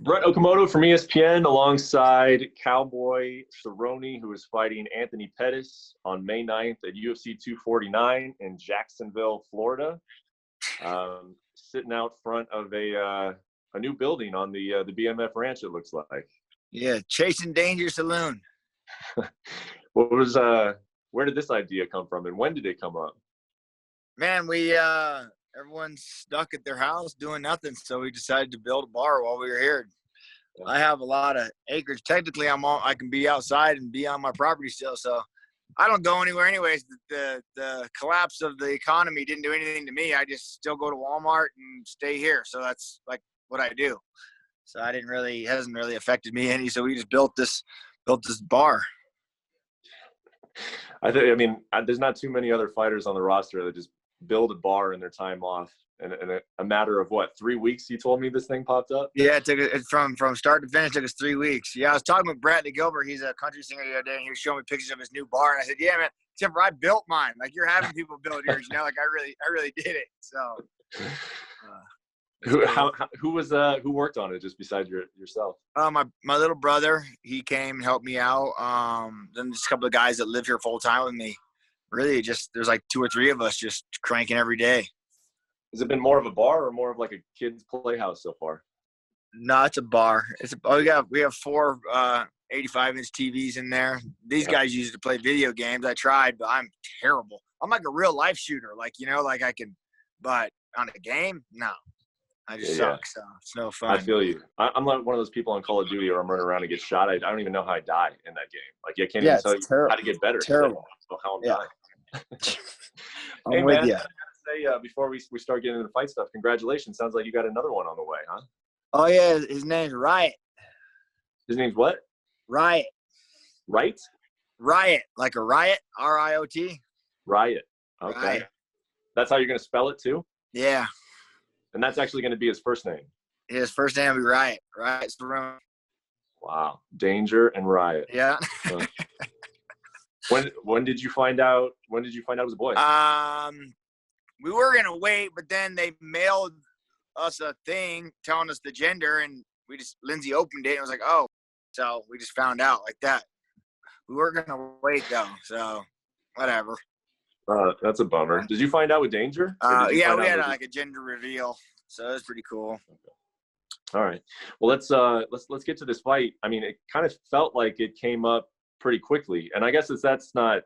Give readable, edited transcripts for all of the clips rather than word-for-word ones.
Brett Okamoto from ESPN alongside Cowboy Cerrone, who is fighting Anthony Pettis on May 9th at UFC 249 in Jacksonville, Florida. Sitting out front of a new building on the BMF Ranch, it looks like. Yeah, Chasing Danger Saloon. Where did this idea come from, and when did it come up? Man, everyone's stuck at their house doing nothing, so we decided to build a bar while we were here. I have a lot of acreage. Technically, I can be outside and be on my property still, so I don't go anywhere anyways. The collapse of the economy didn't do anything to me. I just still go to Walmart and stay here, so that's like what I do. So it hasn't really affected me any. So we just built this bar. There's not too many other fighters on the roster that just build a bar in their time off. And in a matter of 3 weeks, you told me this thing popped up? Yeah, it from start to finish took us 3 weeks. Yeah, I was talking with Bradley Gilbert. He's a country singer the other day, and he was showing me pictures of his new bar. And I said, "Yeah, man, except for I built mine. Like you're having people build yours, like I really did it." So, who worked on it just besides yourself? My little brother, he came and helped me out. Then just a couple of guys that live here full time with me. Really, just there's like 2 or 3 of us just cranking every day. Has it been more of a bar or more of like a kid's playhouse so far? No, it's a bar. We have 4 85-inch TVs in there. These guys use it to play video games. I tried, but I'm terrible. I'm like a real life shooter, like I can, but on a game, no. I just suck, so it's no fun. I feel you. I'm like one of those people on Call of Duty where I'm running around and get shot. I don't even know how I die in that game. Like I can't even tell you how to get better. Terrible. How I'm dying. I'm with you. Say, before we start getting into the fight stuff, congratulations. Sounds like you got another one on the way, huh? Oh, yeah. His name's Riot. His name's what? Riot. Right? Riot. Like a riot. R-I-O-T. Riot. Okay. Riot. That's how you're going to spell it, too? Yeah. And that's actually going to be his first name? His first name will be Riot. Riot Cerrone. Wow. Danger and Riot. Yeah. When did you find out? When did you find out it was a boy? We were gonna wait, but then they mailed us a thing telling us the gender, and Lindsay opened it and was like, "Oh," so we just found out like that. We were gonna wait though, so whatever. That's a bummer. Did you find out with Danger? Yeah, we had like a gender reveal, so it was pretty cool. Okay. All right. Well, let's get to this fight. I mean, it kind of felt like it came up pretty quickly, and I guess that's not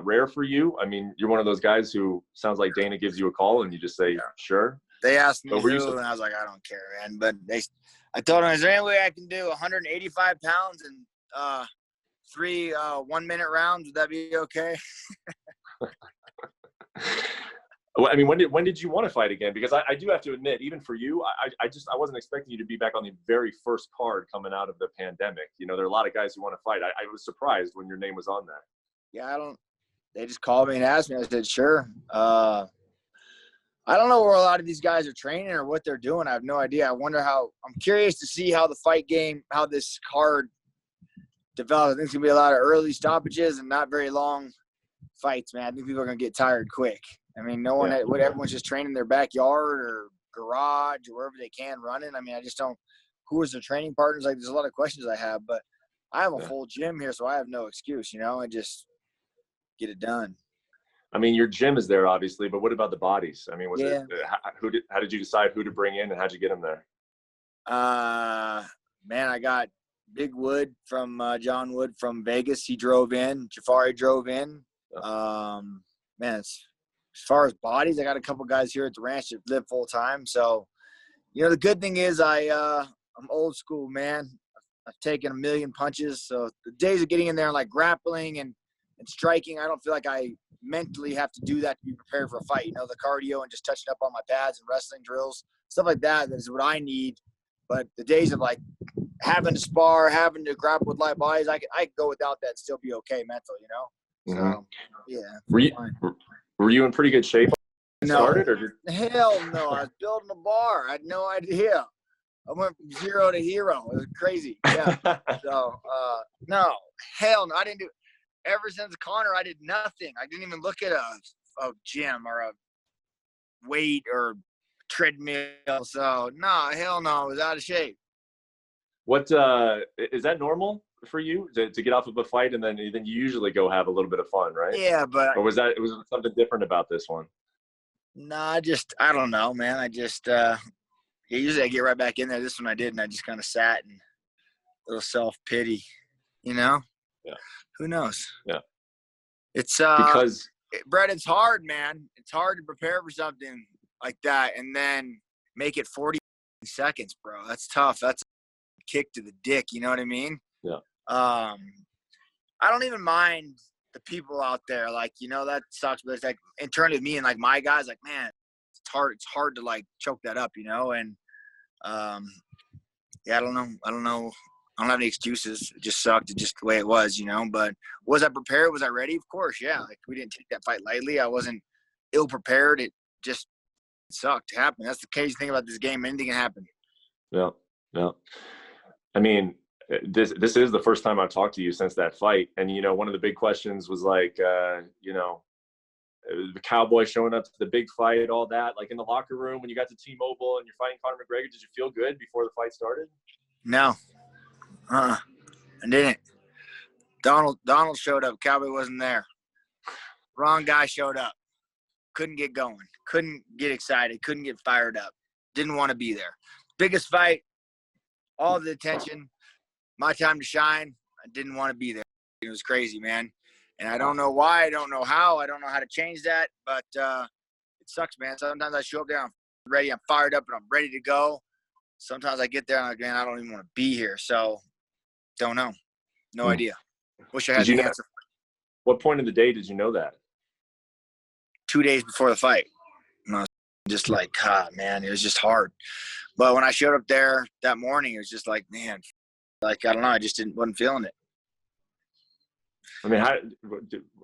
rare for you. I mean, you're one of those guys who sounds like Dana gives you a call and you just say, sure. They asked me who, and I was like, I don't care, man. But I told them, is there any way I can do 185 pounds and 3 1-minute rounds? Would that be okay? Well, I mean, when did you want to fight again? Because I do have to admit, even for you, I wasn't expecting you to be back on the very first card coming out of the pandemic. There are a lot of guys who want to fight. I was surprised when your name was on there. Yeah, they just called me and asked me. I said, sure. I don't know where a lot of these guys are training or what they're doing. I have no idea. I'm curious to see how the fight game, how this card develops. I think it's going to be a lot of early stoppages and not very long fights, man. I think people are going to get tired quick. I mean, everyone's just training in their backyard or garage or wherever they can running. I mean, I just don't, who is their training partners? Like, there's a lot of questions I have, but I have a full gym here, so I have no excuse, I just get it done. I mean, your gym is there, obviously, but what about the bodies? I mean, how did you decide who to bring in and how'd you get them there? Man, I got Big Wood from John Wood from Vegas. He drove in. Jafari drove in. Man, as far as bodies, I got a couple guys here at the ranch that live full time. So, the good thing is I'm old school, man. I've taken a million punches. So the days of getting in there and like grappling and striking, I don't feel like I mentally have to do that to be prepared for a fight. The cardio and just touching up on my pads and wrestling drills, stuff like that is what I need. But the days of like having to spar, having to grapple with light bodies, I could go without that and still be okay mental, Mm-hmm. So, yeah. Were you in pretty good shape when you started? Hell no. I was building a bar. I had no idea. I went from 0 to hero. It was crazy. Yeah. So, no. Hell no. I didn't do – ever since Conor, I did nothing. I didn't even look at a gym or a weight or treadmill. So, no, hell no. I was out of shape. What is that normal for you to get off of a fight and then you usually go have a little bit of fun, right? Yeah, but Or was something different about this one? nah, I don't know, man. Usually I get right back in there. This one I did, and I just kind of sat and a little self-pity, you know? Yeah. Who knows? Yeah. It's because Brett, it's hard, man. It's hard to prepare for something like that and then make it 40 seconds, bro. That's tough. That's a kick to the dick, you know what I mean? Yeah. I don't even mind the people out there, like, you know, that sucks, but it's like internally with me and like my guys, like, man, it's hard to like choke that up, you know? And yeah, I don't know. I don't have any excuses. It just sucked. It's just the way it was, you know? But was I prepared? Was I ready? Of course, yeah. Like, we didn't take that fight lightly. I wasn't ill prepared. It just sucked. It happened. That's the crazy thing about this game. Anything can happen. Yeah. Yeah. I mean, this is the first time I've talked to you since that fight. And, you know, one of the big questions was like, you know, the Cowboy showing up to the big fight, all that, like in the locker room when you got to T-Mobile and you're fighting Conor McGregor, did you feel good before the fight started? No. I didn't. Donald showed up. Cowboy wasn't there. Wrong guy showed up. Couldn't get going. Couldn't get excited. Couldn't get fired up. Didn't want to be there. Biggest fight. All the attention. My time to shine. I didn't want to be there. It was crazy, man. And I don't know why. I don't know how. I don't know how to change that. But it sucks, man. Sometimes I show up there. I'm ready. I'm fired up and I'm ready to go. Sometimes I get there and I'm like, man, I don't even want to be here. So, don't know. No idea. Wish I had the answer. What point of the day did you know that? 2 days before the fight. And I was just like, man, it was just hard. But when I showed up there that morning, it was just like, man, like, I don't know. I just wasn't feeling it. I mean,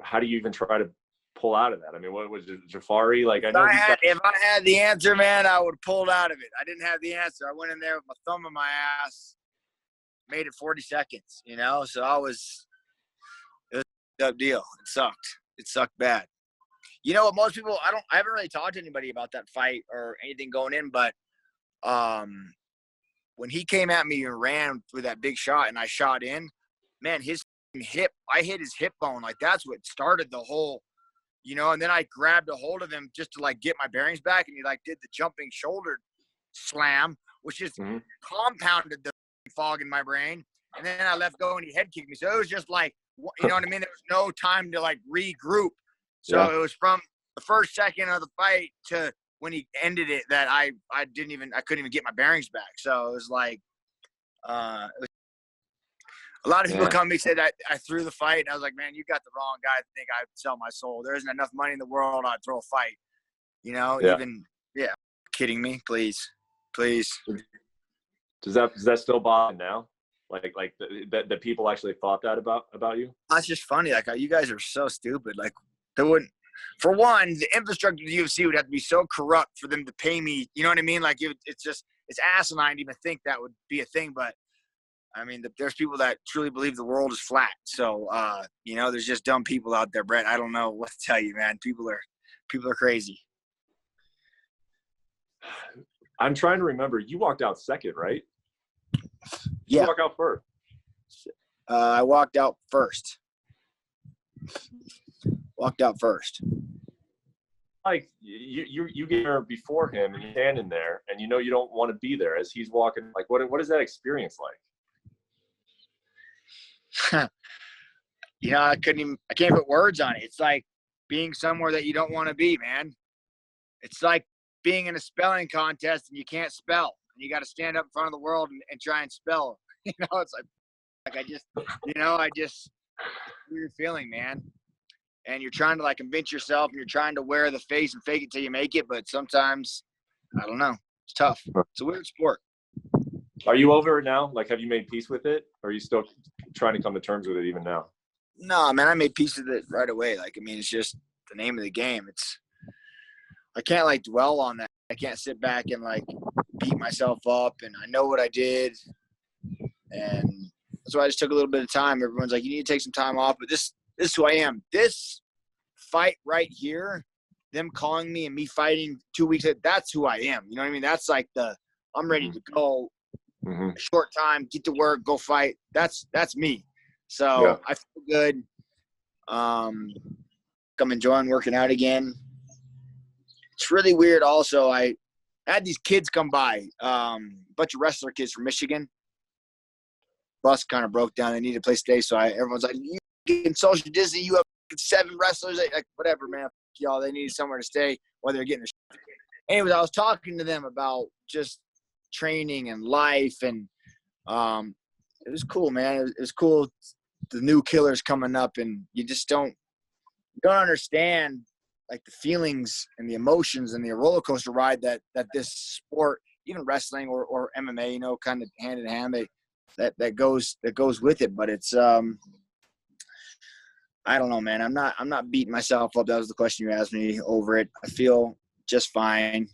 how do you even try to pull out of that? I mean, what was it, Jafari? Like, If I had the answer, man, I would have pulled out of it. I didn't have the answer. I went in there with my thumb in my ass, made it 40 seconds, you know? So it was a tough deal. It sucked. It sucked bad. You know what? Most people, I haven't really talked to anybody about that fight or anything going in, but when he came at me and ran with that big shot and I shot in, man, his hip, I hit his hip bone. Like, that's what started the whole, you know, and then I grabbed a hold of him just to like get my bearings back. And he like did the jumping shoulder slam, which just compounded the fog in my brain. And then I left go and he head kicked me. So it was just like, you know what I mean? There was no time to like regroup. So It was from the first second of the fight to when he ended it that I couldn't even get my bearings back. So it was like, a lot of people come to me and say that I threw the fight. And I was like, man, you got the wrong guy to think I'd sell my soul. There isn't enough money in the world I'd throw a fight. You know, kidding me, please. Does that still bother now? Like that people actually thought that about you? That's just funny. Like, you guys are so stupid. Like, they wouldn't. For one, the infrastructure of the UFC would have to be so corrupt for them to pay me. You know what I mean? Like, it's asinine to even think that would be a thing. But I mean, there's people that truly believe the world is flat. So, you know, there's just dumb people out there, Brett. I don't know what to tell you, man. People are crazy. I'm trying to remember. You walked out second, right? Yeah. You walk out first. I walked out first. Like, you get there before him and you're standing there and you know you don't want to be there as he's walking. Like, what is that experience like? You know, I can't put words on it. It's like being somewhere that you don't want to be, man. It's like being in a spelling contest and you can't spell. And you got to stand up in front of the world and try and spell. You know, it's like I just weird feeling, man. And you're trying to like convince yourself and you're trying to wear the face and fake it till you make it. But sometimes, I don't know. It's tough. It's a weird sport. Are you over it now? Like, have you made peace with it? Or are you still trying to come to terms with it even now? No, man, I made peace with it right away. Like, I mean, it's just the name of the game. I can't like dwell on that. I can't sit back and like beat myself up. And I know what I did. And that's why I just took a little bit of time. Everyone's like, you need to take some time off. But this is who I am. This fight right here, them calling me and me fighting 2 weeks, that's who I am. You know what I mean? That's like I'm ready to go short time, get to work, go fight. That's me. So I feel good. I'm enjoying working out again. It's really weird. Also, I had these kids come by, a bunch of wrestler kids from Michigan. Bus kind of broke down. They needed a place to stay. So everyone's like, you can social distance. You have 7 wrestlers. Like, whatever, man. Y'all, they needed somewhere to stay while they're getting their shit. Anyways, I was talking to them about just training and life. And it was cool, man. It was cool. The new killers coming up, and you just don't understand like the feelings and the emotions and the roller coaster ride that this sport, even wrestling or MMA, you know, kind of hand in hand, that goes with it. But it's I don't know, man. I'm not beating myself up. That was the question you asked me over it. I feel just fine.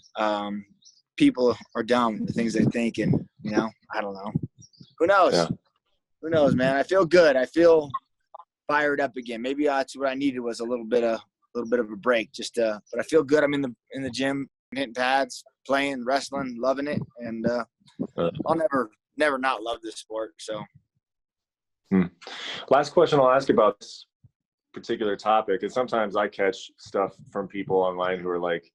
People are dumb, the things they think, and you know, I don't know. Who knows? Yeah. Who knows, man? I feel good. I feel fired up again. Maybe that's what I needed, was a little bit of a break. Just but I feel good. I'm in the gym, hitting pads, playing, wrestling, loving it, and I'll never not love this sport. So, last question I'll ask about this particular topic, and sometimes I catch stuff from people online who are like,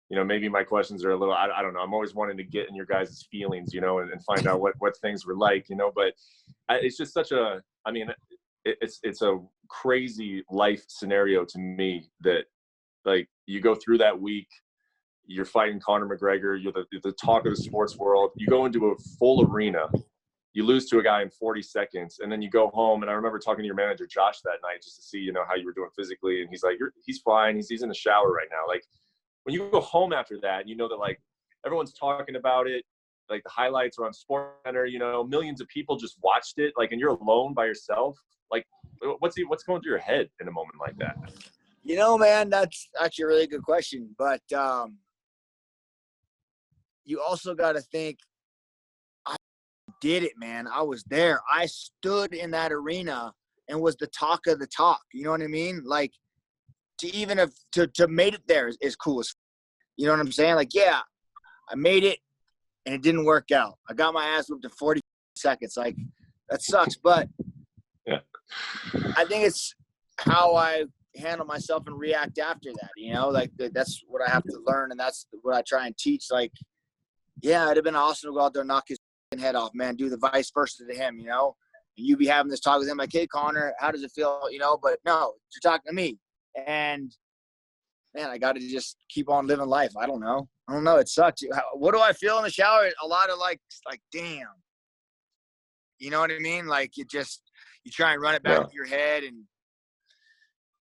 you know, maybe my questions are a little, I don't know. I'm always wanting to get in your guys' feelings, you know, and find out what things were like, you know, but it's just such a, I mean, it's a crazy life scenario to me that, like, you go through that week, you're fighting Conor McGregor, you're the talk of the sports world, you go into a full arena, you lose to a guy in 40 seconds, and then you go home. And I remember talking to your manager, Josh, that night, just to see, you know, how you were doing physically. And he's like, he's fine. He's in the shower right now. Like, when you go home after that, you know that, like, everyone's talking about it, like the highlights are on SportsCenter, you know, millions of people just watched it, like, and you're alone by yourself. Like, what's going through your head in a moment like that? You know, man, that's actually a really good question. But you also got to think, I did it, man. I was there. I stood in that arena and was the talk of the talk. You know what I mean? Like, to even have to made it there is cool as, you know what I'm saying? Like, yeah, I made it and it didn't work out. I got my ass whipped in 40 seconds. Like, that sucks. But yeah, I think it's how I handle myself and react after that, you know? Like, that's what I have to learn, and that's what I try and teach. Like, yeah, it'd have been awesome to go out there and knock his head off, man. Do the vice versa to him, you know? And you be having this talk with him like, hey, Connor, how does it feel? You know, but no, you're talking to me. And, man, I got to just keep on living life. I don't know. It sucks. What do I feel in the shower? A lot of, like, damn. You know what I mean? Like, you try and run it back into your head, and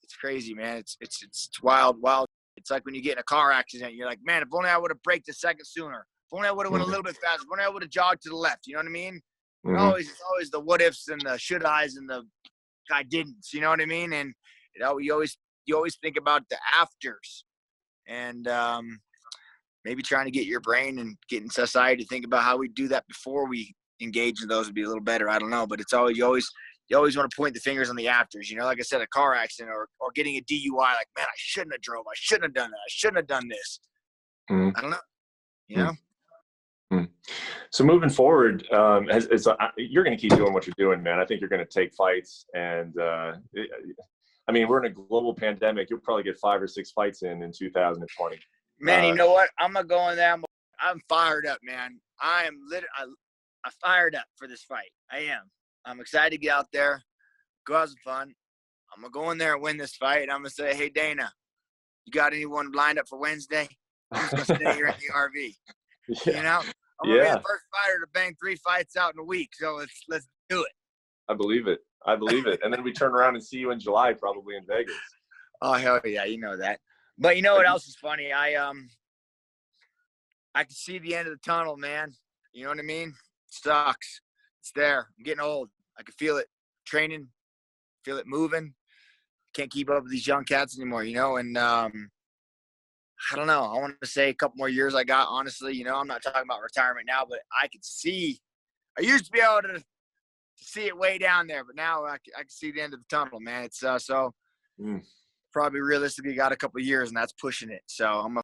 it's crazy, man. It's wild. It's like when you get in a car accident, you're like, man, if only I would have braked a second sooner. If only I would have went a little bit faster. If only I would have jogged to the left. You know what I mean? It's always the what ifs and the should I's and the I didn't. You know what I mean? And you know, you always think about the afters, and maybe trying to get your brain and getting society to think about how we do that before we engage in those would be a little better. I don't know, but it's always you always want to point the fingers on the afters. You know, like I said, a car accident or getting a DUI. Like, man, I shouldn't have drove. I shouldn't have done that. I shouldn't have done this. I don't know. You know. So moving forward, you're going to keep doing what you're doing, man. I think you're going to take fights, and I mean, we're in a global pandemic. You'll probably get 5 or 6 fights in 2020. Man, you know what? I'm gonna go in there. I'm fired up, man. I'm fired up for this fight. I am. I'm excited to get out there, go have some fun. I'm gonna go in there and win this fight. And I'm gonna say, hey, Dana, you got anyone lined up for Wednesday? I'm just gonna stay here in the RV. Yeah. You know, I'm gonna be the first fighter to bang 3 fights out in a week. So let's do it. I believe it. And then we turn around and see you in July, probably in Vegas. Oh, hell yeah, you know that. But you know what else is funny? I can see the end of the tunnel, man. You know what I mean? It sucks. It's there. I'm getting old. I can feel it training, feel it moving. Can't keep up with these young cats anymore, you know? And I don't know. I want to say a couple more years I got, honestly. You know, I'm not talking about retirement now, but I can see. I used to be able to see it way down there, but now I can see the end of the tunnel, man. It's probably realistically got a couple of years, and that's pushing it. So I'm going to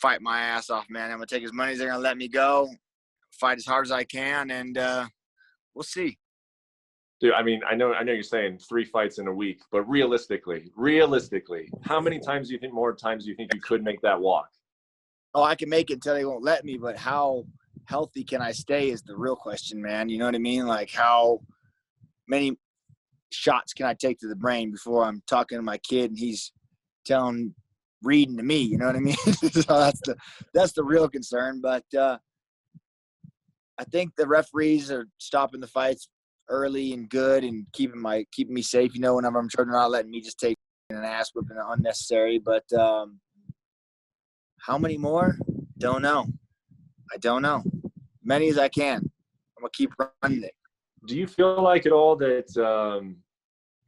fight my ass off, man. I'm going to take as many as they're going to let me go, fight as hard as I can, and we'll see. Dude, I mean, I know you're saying 3 fights in a week, but realistically, how many times do you think you could make that walk? Oh, I can make it until they won't let me, but how healthy can I stay is the real question, man. You know what I mean? Like, how many shots can I take to the brain before I'm talking to my kid and he's reading to me? You know what I mean? So that's the real concern. But I think the referees are stopping the fights early and good and keeping me safe. You know, whenever I'm sure they're not letting me just take an ass whipping unnecessary. But how many more? Don't know. I don't know. Many as I can. I'm gonna keep running it. Do you feel like at all that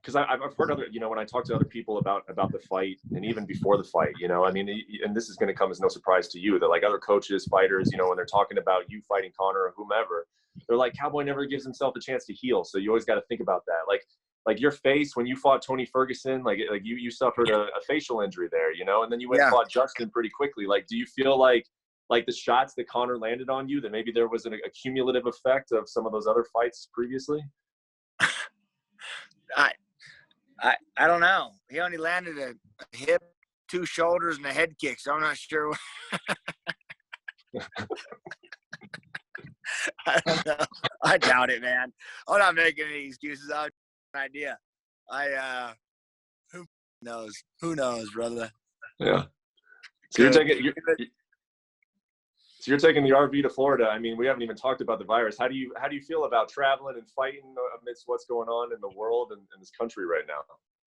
because I've heard other, when I talk to other people about the fight and even before the fight, I mean, and this is going to come as no surprise to you that like other coaches, fighters, when they're talking about you fighting Conor or whomever, they're like, Cowboy never gives himself a chance to heal. So you always got to think about that. Like your face when you fought Tony Ferguson, like you suffered a facial injury there, and then you went and fought Justin pretty quickly. Like, do you feel like the shots that Conor landed on you, that maybe there was a cumulative effect of some of those other fights previously? I don't know. He only landed a hip, 2 shoulders, and a head kick, so I'm not sure. I don't know. I doubt it, man. I'm not making any excuses. I have no idea. Who knows? Who knows, brother? Yeah. So you're taking the RV to Florida. I mean, we haven't even talked about the virus. How do you feel about traveling and fighting amidst what's going on in the world and in this country right now?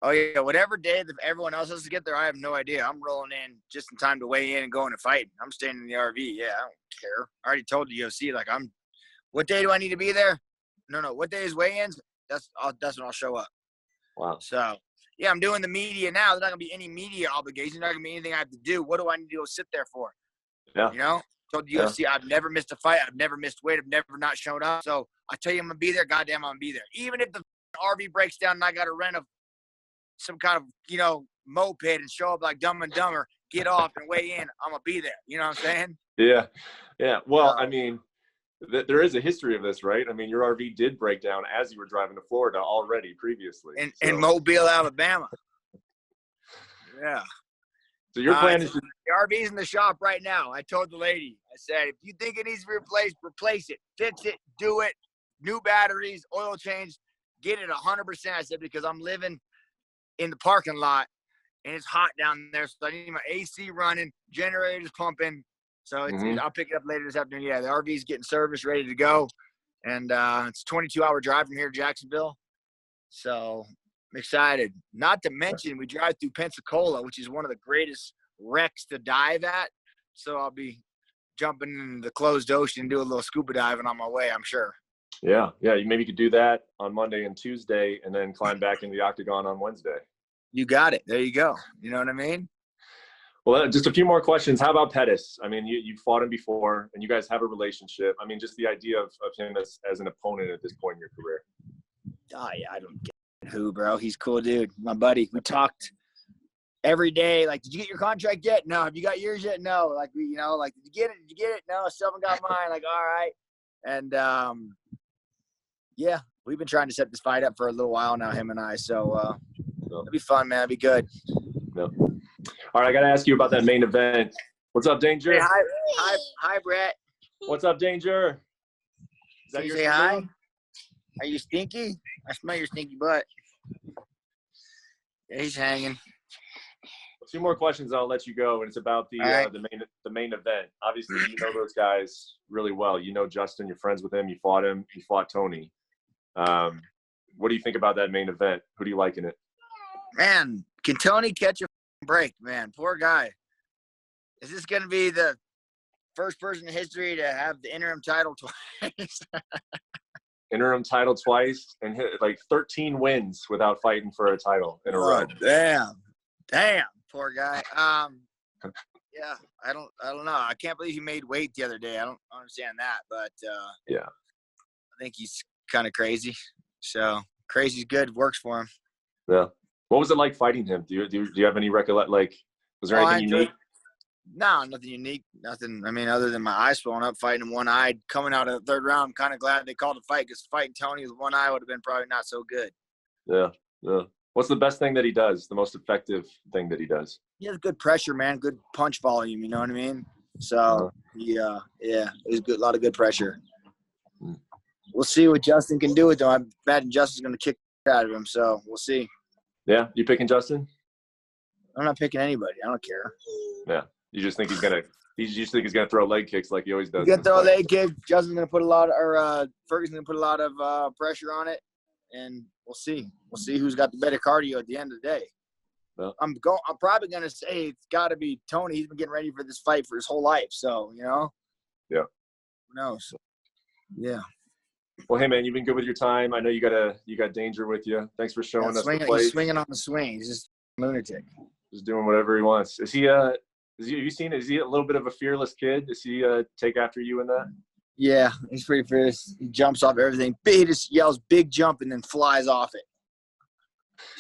Oh yeah, whatever day that everyone else has to get there, I have no idea. I'm rolling in just in time to weigh in and going to fight. I'm staying in the RV. Yeah, I don't care. I already told the UFC what day do I need to be there? No. What day is weigh-ins? That's when I'll show up. Wow. So yeah, I'm doing the media now. There's not gonna be any media obligations. There's not gonna be anything I have to do. What do I need to go sit there for? Yeah. Told the UFC I've never missed a fight. I've never missed weight. I've never not shown up. So I tell you I'm gonna be there. Goddamn, I'm gonna be there. Even if the RV breaks down and I got to rent some kind of moped and show up like Dumb and Dumber, get off and weigh in, I'm gonna be there. You know what I'm saying? Yeah. Well, I mean, there is a history of this, right? I mean, your RV did break down as you were driving to Florida already previously. In Mobile, Alabama. Yeah. So your plan is the RV's in the shop right now. I told the lady, I said, if you think it needs to be replaced, replace it, fix it, do it, new batteries, oil change, get it 100%. I said, because I'm living in the parking lot and it's hot down there, so I need my AC running, generators pumping. So I'll pick it up later this afternoon. Yeah, the RV's getting serviced, ready to go, and it's a 22-hour drive from here to Jacksonville. So I'm excited. Not to mention, we drive through Pensacola, which is one of the greatest wrecks to dive at. So I'll be jumping in the closed ocean and do a little scuba diving on my way, I'm sure. Yeah. Maybe you could do that on Monday and Tuesday, and then climb back in the octagon on Wednesday. You got it. There you go. You know what I mean? Well, just a few more questions. How about Pettis? I mean, you fought him before, and you guys have a relationship. I mean, just the idea of him as an opponent at this point in your career. Oh, yeah, I don't get who, bro. He's a cool dude. My buddy. We talked every day. Like, did you get your contract yet? No. Have you got yours yet? No. Like, did you get it? Did you get it? No, still haven't got mine. Like, all right. And, yeah, we've been trying to set this fight up for a little while now, him and I. So it'll be fun, man. It'll be good. No. All right, I got to ask you about that main event. What's up, Danger? Hey, hi, Brett. What's up, Danger? Is that your say hi? Are you stinky? I smell your stinky butt. Yeah, he's hanging. A few more questions, and I'll let you go. And it's about the main event. Obviously, you know those guys really well. You know Justin. You're friends with him. You fought him. You fought Tony. What do you think about that main event? Who do you like in it? Man, can Tony catch a break? Man, poor guy. Is this going to be the first person in history to have the interim title twice? Interim title twice and hit like 13 wins without fighting for a title in a row. Damn, poor guy. Yeah, I don't know. I can't believe he made weight the other day. I don't understand that, but yeah, I think he's kind of crazy. So crazy's good. Works for him. Yeah. What was it like fighting him? Do you have any recollect? Like, was there anything unique? No, nothing unique. Nothing. I mean, other than my eyes swelling up, fighting him one-eyed, coming out of the third round. I'm kind of glad they called a fight because fighting Tony with one eye would have been probably not so good. Yeah, yeah. What's the best thing that he does? The most effective thing that he does? He has good pressure, man. Good punch volume. You know what I mean? So yeah, it was a lot of good pressure. We'll see what Justin can do with him. I imagine Justin's going to kick out of him. So we'll see. Yeah, you picking Justin? I'm not picking anybody. I don't care. Yeah, you just think he's gonna throw leg kicks like he always does. He's gonna throw a leg kick. Justin's gonna put Ferguson's gonna put a lot of pressure on it, and we'll see. We'll see who's got the better cardio at the end of the day. Yeah. I'm probably gonna say it's got to be Tony. He's been getting ready for this fight for his whole life. So Yeah. Who knows? Yeah. Well, hey man, you've been good with your time. I know you got Danger with you. Thanks for showing us the place. He's swinging on the swing. He's just a lunatic. Just doing whatever he wants. Is he have you seen? Is he a little bit of a fearless kid? Does he take after you in that? Yeah, he's pretty fierce. He jumps off everything. He just yells "big jump" and then flies off it.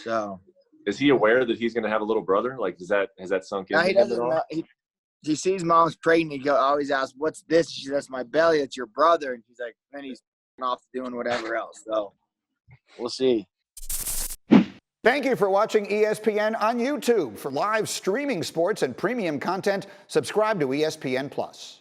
So. Is he aware that he's going to have a little brother? Like, has that sunk in? No, he doesn't know. He sees mom's pregnant. He always asks, "What's this?" She says, "That's my belly. It's your brother." And he's like, then he's off doing whatever else. So we'll see. Thank you for watching ESPN on YouTube. For live streaming sports and premium content, subscribe to ESPN+.